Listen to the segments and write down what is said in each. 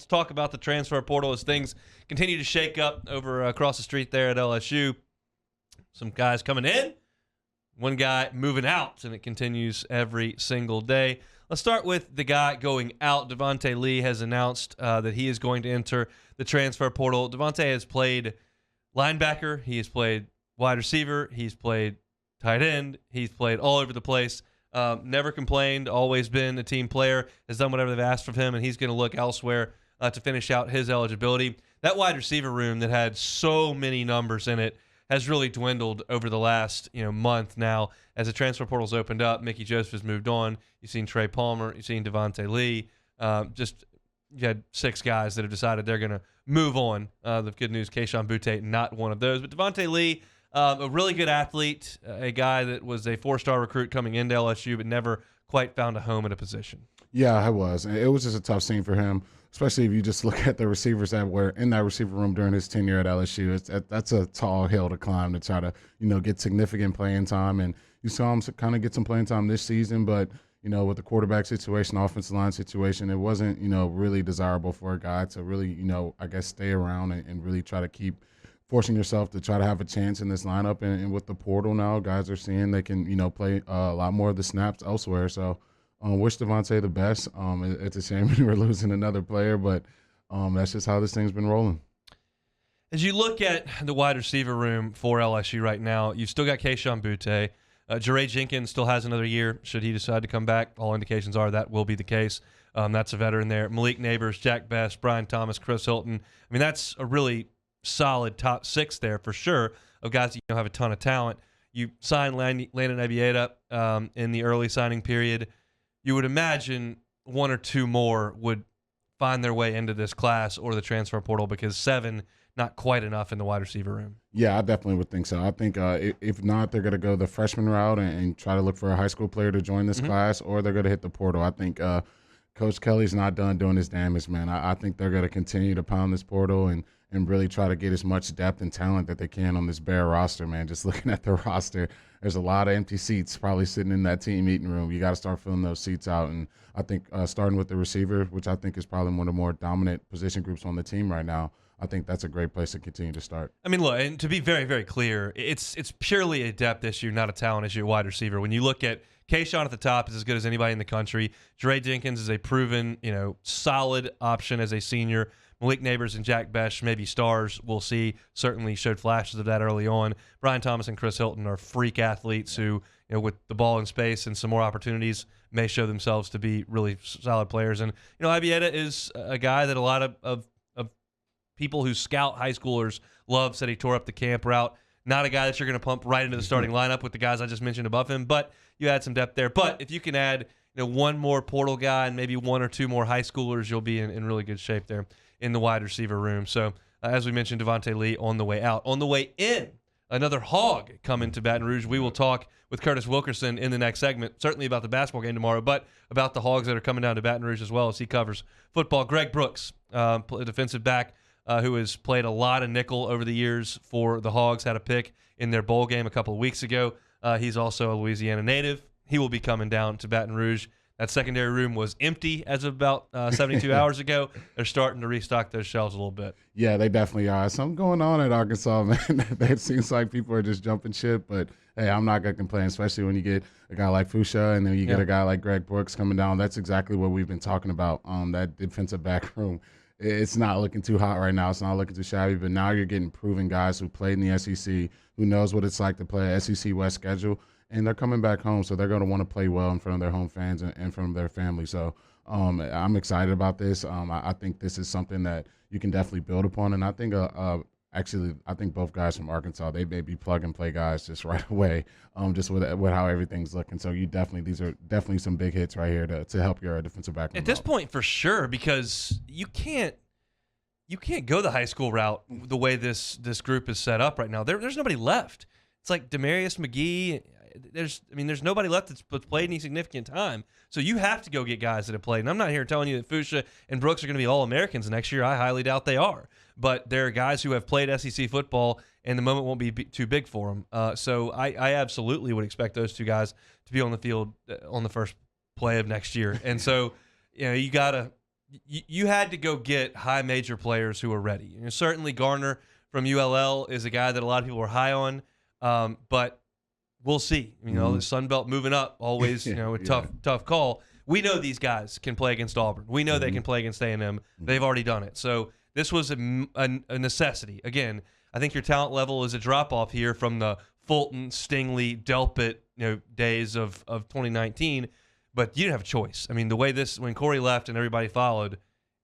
let's talk about the transfer portal as things continue to shake up over across the street there at LSU. Some guys coming in, one guy moving out, and it continues every single day. Let's start with the guy going out. Davonte Lee has announced that he is going to enter the transfer portal. Davonte has played linebacker. He has played wide receiver. He's played tight end. He's played all over the place. Never complained, always been a team player, has done whatever they've asked of him, and he's going to look elsewhere to finish out his eligibility. That wide receiver room that had so many numbers in it has really dwindled over the last month now as the transfer portal's opened up. Mickey Joseph has moved on. You've seen Trey Palmer. You've seen Davonte Lee. You had 6 guys that have decided they're going to move on. The good news, Kayshon Boutte, not one of those. But Davonte Lee, a really good athlete, a guy that was a 4-star recruit coming into LSU but never quite found a home in a position. Yeah, I was. It was just a tough scene for him, especially if you just look at the receivers that were in that receiver room during his tenure at LSU. That's a tall hill to climb to try to, get significant playing time. And you saw him kind of get some playing time this season, but, with the quarterback situation, offensive line situation, it wasn't, really desirable for a guy to really, I guess stay around and really try to keep forcing yourself to try to have a chance in this lineup. And with the portal now, guys are seeing they can, play a lot more of the snaps elsewhere. So, wish Davonte the best. It's a shame we're losing another player, but that's just how this thing's been rolling. As you look at the wide receiver room for LSU right now, you've still got Kayshon Boutte. Jaray Jenkins still has another year should he decide to come back. All indications are that will be the case. That's a veteran there. Malik Neighbors, Jack Best, Brian Thomas, Chris Hilton. I mean, that's a really solid top 6 there for sure of guys that have a ton of talent. You signed Landon Avieta in the early signing period. You would imagine 1 or 2 more would find their way into this class or the transfer portal because 7, not quite enough in the wide receiver room. Yeah, I definitely would think so. I think if not, they're going to go the freshman route and try to look for a high school player to join this class, or they're going to hit the portal. I think Coach Kelly's not done doing his damage, man. I think they're going to continue to pound this portal and really try to get as much depth and talent that they can on this bare roster, man. Just looking at the roster, there's a lot of empty seats probably sitting in that team meeting room. You got to start filling those seats out. And I think starting with the receiver, which I think is probably one of the more dominant position groups on the team right now, I think that's a great place to continue to start. I mean, look, and to be very, very clear, it's purely a depth issue, not a talent issue at wide receiver. When you look at Kayshon at the top is as good as anybody in the country. Jaray Jenkins is a proven, solid option as a senior. Malik Neighbors and Jack Best, maybe stars, we'll see. Certainly showed flashes of that early on. Brian Thomas and Chris Hilton are freak athletes who, with the ball in space and some more opportunities, may show themselves to be really solid players. And, Avieta is a guy that a lot of people who scout high schoolers love. Said he tore up the camp route. Not a guy that you're going to pump right into the starting lineup with the guys I just mentioned above him, but you add some depth there. But if you can add 1 more portal guy and maybe 1 or 2 more high schoolers, you'll be in really good shape there in the wide receiver room. So as we mentioned, Davonte Lee on the way out. On the way in, another Hog coming to Baton Rouge. We will talk with Curtis Wilkerson in the next segment, certainly about the basketball game tomorrow, but about the Hogs that are coming down to Baton Rouge as well as he covers football. Greg Brooks, a defensive back, who has played a lot of nickel over the years for the Hogs, had a pick in their bowl game a couple of weeks ago. He's also a Louisiana native. He will be coming down to Baton Rouge. That secondary room was empty as of about 72 hours ago. They're starting to restock those shelves a little bit. Yeah, they definitely are. Something going on at Arkansas, man. It seems like people are just jumping ship, but hey, I'm not going to complain, especially when you get a guy like Fusha and then you get a guy like Greg Brooks coming down. That's exactly what we've been talking about, that defensive back room. It's not looking too hot right now. It's not looking too shabby, but now you're getting proven guys who played in the SEC, who knows what it's like to play an SEC West schedule, and they're coming back home, so they're going to want to play well in front of their home fans and in front of their family. So I'm excited about this. I think this is something that you can definitely build upon, and I think actually, I think both guys from Arkansas, they may be plug-and-play guys just right away, just with how everything's looking. So these are definitely some big hits right here to help your defensive back. At this point, for sure, because you can't go the high school route the way this group is set up right now. There's nobody left. It's like Demarius McGee. There's nobody left that's played any significant time. So you have to go get guys that have played. And I'm not here telling you that Fusha and Brooks are going to be All-Americans next year. I highly doubt they are. But there are guys who have played SEC football, and the moment won't be too big for them. So I absolutely would expect those 2 guys to be on the field on the first play of next year. And so, you got to you had to go get high major players who are ready. Certainly Garner from ULL is a guy that a lot of people are high on, but we'll see. The Sun Belt moving up, always a tough call. We know these guys can play against Auburn. We know they can play against A&M. They've already done it. So this was a necessity. Again, I think your talent level is a drop-off here from the Fulton, Stingley, Delpit days of 2019, but you didn't have a choice. I mean, the way when Corey left and everybody followed,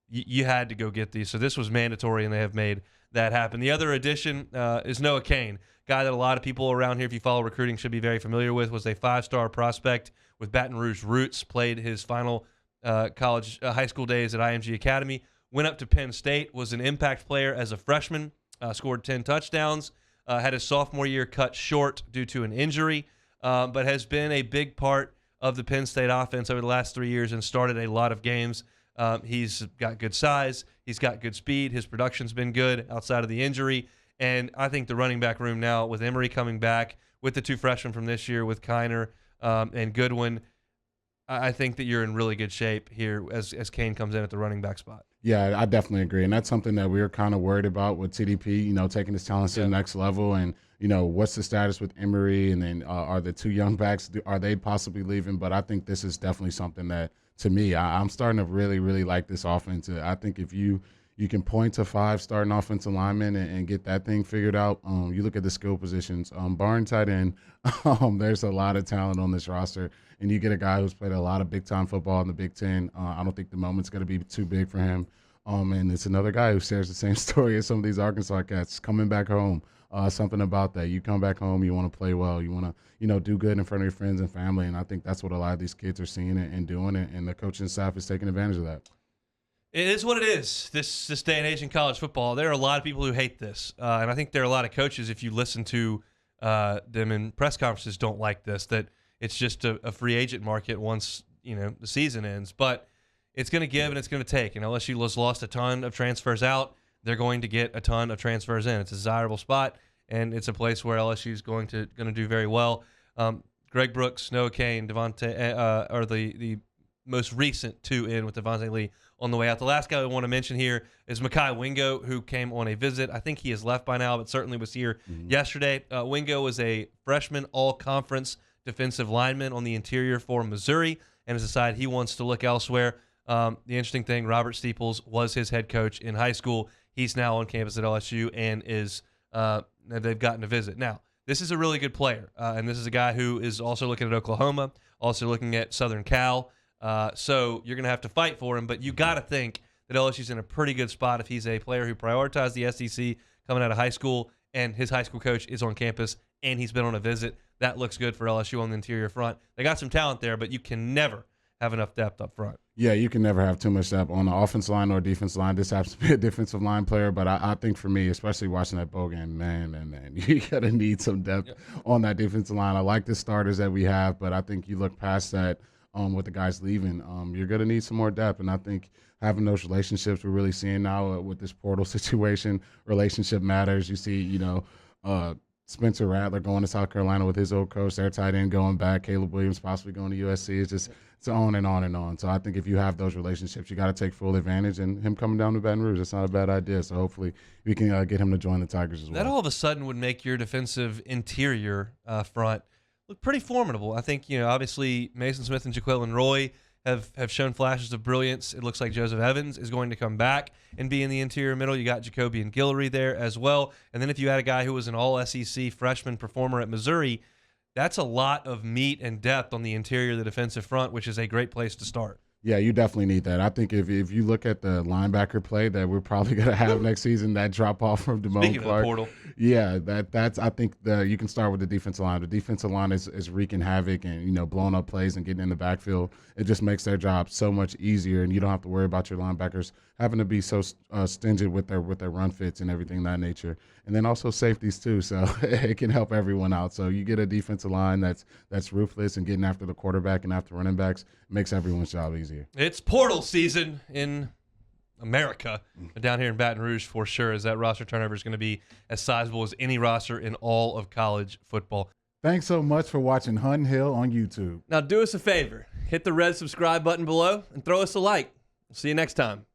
you had to go get these. So this was mandatory, and they have made that happen. The other addition is Noah Cain, guy that a lot of people around here, if you follow recruiting, should be very familiar with, was a 5-star prospect with Baton Rouge roots, played his final high school days at IMG Academy, went up to Penn State, was an impact player as a freshman, scored 10 touchdowns, had his sophomore year cut short due to an injury, but has been a big part of the Penn State offense over the last 3 years and started a lot of games. He's got good size. He's got good speed. His production's been good outside of the injury. And I think the running back room now, with Emery coming back, with the 2 freshmen from this year, with Kiner and Goodwin, I think that you're in really good shape here as Cain comes in at the running back spot. Yeah, I definitely agree. And that's something that we were kind of worried about with TDP, taking his talents to the next level. And, what's the status with Emery? And then are the 2 young backs, are they possibly leaving? But I think this is definitely something that, to me, I'm starting to really, really like this offense. I think if you can point to 5 starting offensive linemen and get that thing figured out. You look at the skill positions. Barn tight end, there's a lot of talent on this roster. And you get a guy who's played a lot of big-time football in the Big Ten. I don't think the moment's going to be too big for him. And it's another guy who shares the same story as some of these Arkansas cats coming back home. Something about that. You come back home, you want to play well. You want to, do good in front of your friends and family. And I think that's what a lot of these kids are seeing and doing it. And the coaching staff is taking advantage of that. It is what it is, this day and age in college football. There are a lot of people who hate this. And I think there are a lot of coaches, if you listen to them in press conferences, don't like this, that it's just a free agent market once, the season ends. But it's going to give and it's going to take. And LSU has lost a ton of transfers out. They're going to get a ton of transfers in. It's a desirable spot, and it's a place where LSU is going to do very well. Greg Brooks, Noah Cain, Davonte are the most recent 2 in with Davonte Lee on the way out. The last guy I want to mention here is Mekhi Wingo, who came on a visit. I think he has left by now, but certainly was here yesterday. Wingo was a freshman all-conference defensive lineman on the interior for Missouri and has decided he wants to look elsewhere. The interesting thing, Robert Steeples was his head coach in high school. He's now on campus at LSU and they've gotten a visit. Now, this is a really good player, and this is a guy who is also looking at Oklahoma, also looking at Southern Cal. So you're going to have to fight for him, but you got to think that LSU's in a pretty good spot if he's a player who prioritized the SEC coming out of high school, and his high school coach is on campus, and he's been on a visit. That looks good for LSU on the interior front. They got some talent there, but you can never have enough depth up front. Yeah, you can never have too much depth on the offensive line or defensive line. This happens to be a defensive line player, but I think for me, especially watching that bowl game, man, you got to need some depth on that defensive line. I like the starters that we have, but I think you look past that with the guys leaving, you're going to need some more depth. And I think having those relationships we're really seeing now with this portal situation, relationship matters. You see, Spencer Rattler going to South Carolina with his old coach, their tight end going back, Caleb Williams possibly going to USC. It's on and on and on. So I think if you have those relationships, you got to take full advantage. And him coming down to Baton Rouge, that's not a bad idea. So hopefully we can get him to join the Tigers as well. That all of a sudden would make your defensive interior front look pretty formidable. I think, obviously Mason Smith and Jaquelin Roy have shown flashes of brilliance. It looks like Joseph Evans is going to come back and be in the interior middle. You got Jacoby and Guillory there as well. And then if you had a guy who was an all-SEC freshman performer at Missouri, that's a lot of meat and depth on the interior of the defensive front, which is a great place to start. Yeah, you definitely need that. I think if you look at the linebacker play that we're probably going to have next season, that drop off from Damone Speaking Clark. Of the portal. Yeah, that's I think you can start with the defensive line. The defensive line is wreaking havoc and blowing up plays and getting in the backfield. It just makes their job so much easier, and you don't have to worry about your linebackers having to be so stingy with their run fits and everything of that nature. And then also safeties too, so it can help everyone out. So you get a defensive line that's ruthless and getting after the quarterback and after running backs, makes everyone's job easier. It's portal season in America, down here in Baton Rouge for sure, as that roster turnover is going to be as sizable as any roster in all of college football. Thanks so much for watching Hunt Hill on YouTube. Now do us a favor, hit the red subscribe button below and throw us a like. See you next time.